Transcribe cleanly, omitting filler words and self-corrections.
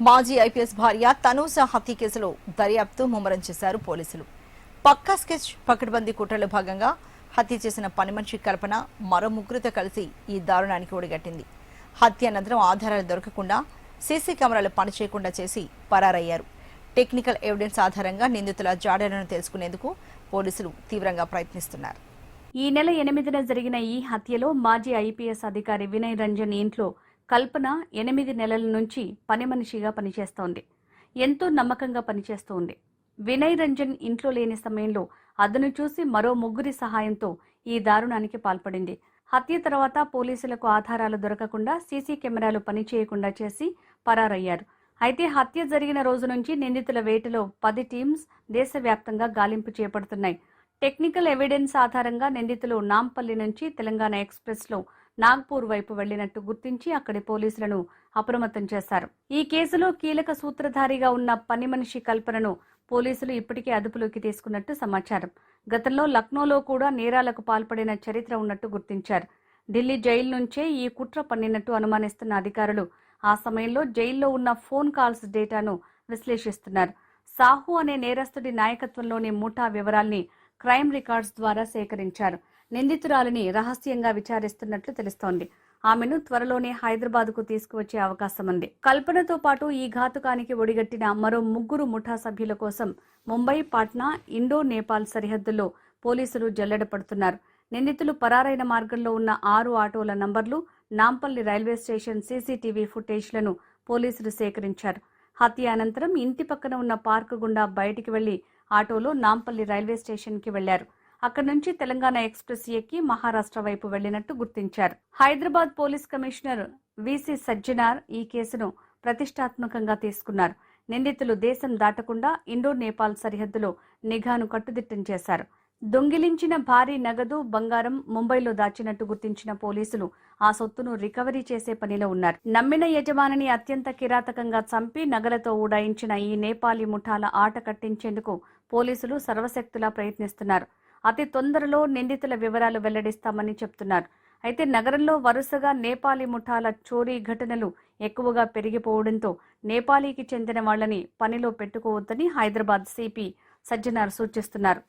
మాజీ ఐపీఎస్ భార్య తనూజ హత్య కేసులో దర్యాప్తు ముమ్మరం చేశారు పోలీసులు. పక్కా స్కెచ్ పకడ్బందీ కుట్రలో భాగంగా హత్య చేసిన పని మనిషి కల్పన మరో ముగ్గురితో కలిసి ఈ దారుణానికి ఒడిగట్టింది. హత్య అనంతరం ఆధారాలు దొరకకుండా సీసీ కెమెరాలు పనిచేయకుండా చేసి పరారయ్యారు. టెక్నికల్ ఎవిడెన్స్ ఆధారంగా నిందితుల జాడలను తెలుసుకునేందుకు పోలీసులు తీవ్రంగా ప్రయత్నిస్తున్నారు. ఈ నెల 8న జరిగిన ఈ హత్యలో మాజీ ఐపీఎస్ అధికారి వినయ్ రంజన్ ఇంట్లో కల్పన 8 నెలల నుంచి పని మనిషిగా పనిచేస్తోంది. ఎంతో నమ్మకంగా పనిచేస్తోంది. వినయ్ రంజన్ ఇంట్లో లేని సమయంలో అదను చూసి మరో ముగ్గురి సహాయంతో ఈ దారుణానికి పాల్పడింది. హత్య తర్వాత పోలీసులకు ఆధారాలు దొరకకుండా సీసీ కెమెరాలు పనిచేయకుండా చేసి పరారయ్యారు. అయితే హత్య జరిగిన రోజు నుంచి నిందితుల వేటలో 10 టీమ్స్ దేశవ్యాప్తంగా గాలింపు చేపడుతున్నాయి. టెక్నికల్ ఎవిడెన్స్ ఆధారంగా నిందితులు నాంపల్లి నుంచి తెలంగాణ ఎక్స్ప్రెస్ లో నాగ్పూర్ వైపు వెళ్లినట్టు గుర్తించి అక్కడి పోలీసులను అప్రమత్తం చేశారు. ఈ కేసులో కీలక సూత్రధారిగా ఉన్న పని మనిషి కల్పనను పోలీసులు ఇప్పటికే అదుపులోకి తీసుకున్నట్టు సమాచారం. గతంలో లక్నోలో కూడా నేరాలకు పాల్పడిన చరిత్ర ఉన్నట్టు గుర్తించారు. ఢిల్లీ జైలు నుంచే ఈ కుట్ర పన్నినట్టు అనుమానిస్తున్న అధికారులు ఆ సమయంలో జైల్లో ఉన్న ఫోన్ కాల్స్ డేటాను విశ్లేషిస్తున్నారు. సాహు అనే నేరస్తుడి నాయకత్వంలోని ముఠా వివరాల్ని క్రైమ్ రికార్డ్స్ ద్వారా సేకరించారు. నిందితురాలిని రహస్యంగా విచారిస్తున్నట్లు తెలుస్తోంది. ఆమెను త్వరలోనే హైదరాబాద్ కు తీసుకువచ్చే అవకాశం ఉంది. కల్పనతో పాటు ఈ ఘాతుకానికి ఒడిగట్టిన మరో ముగ్గురు ముఠా సభ్యుల కోసం ముంబై, పాట్నా, ఇండో నేపాల్ సరిహద్దుల్లో పోలీసులు జల్లెడ పడుతున్నారు. నిందితులు పరారైన మార్గంలో ఉన్న 6 ఆటోల నంబర్లు, నాంపల్లి రైల్వే స్టేషన్ సీసీటీవీ ఫుటేజ్లను పోలీసులు సేకరించారు. హత్య అనంతరం ఇంటి పక్కన ఉన్న పార్కు గుండా బయటికి వెళ్లి ఆటోలో నాంపల్లి రైల్వే స్టేషన్ కి వెళ్లారు. అక్కడి నుంచి తెలంగాణ ఎక్స్ప్రెస్ ఎక్కి మహారాష్ట్ర వైపు వెళ్లినట్టు గుర్తించారు. Hyderabad police commissioner VC Sajjanar ఈ కేసును ప్రతిష్టాత్మకంగా తీసుకున్నారు. నిందితులు దేశం దాటకుండా ఇండో నేపాల్ సరిహద్దులో నిఘాను కట్టుదిట్టం చేశారు. దొంగిలించిన భారీ నగదు, బంగారం ముంబైలో దాచినట్టు గుర్తించిన పోలీసులు ఆ సొత్తును రికవరీ చేసే పనిలో ఉన్నారు. నమ్మిన యజమానిని అత్యంత కిరాతకంగా చంపి నగలతో ఉడాయించిన ఈ నేపాలీ ముఠాల ఆట కట్టించేందుకు పోలీసులు సర్వశక్తులా ప్రయత్నిస్తున్నారు. అతి తొందరలో నిందితుల వివరాలు వెల్లడిస్తామని చెప్తున్నారు. అయితే నగరంలో వరుసగా నేపాలీ ముఠాల చోరీ ఘటనలు ఎక్కువగా పెరిగిపోవడంతో నేపాలీకి చెందిన వాళ్లని పనిలో పెట్టుకోవద్దని హైదరాబాద్ సిపి సజ్జనార్ సూచిస్తున్నారు.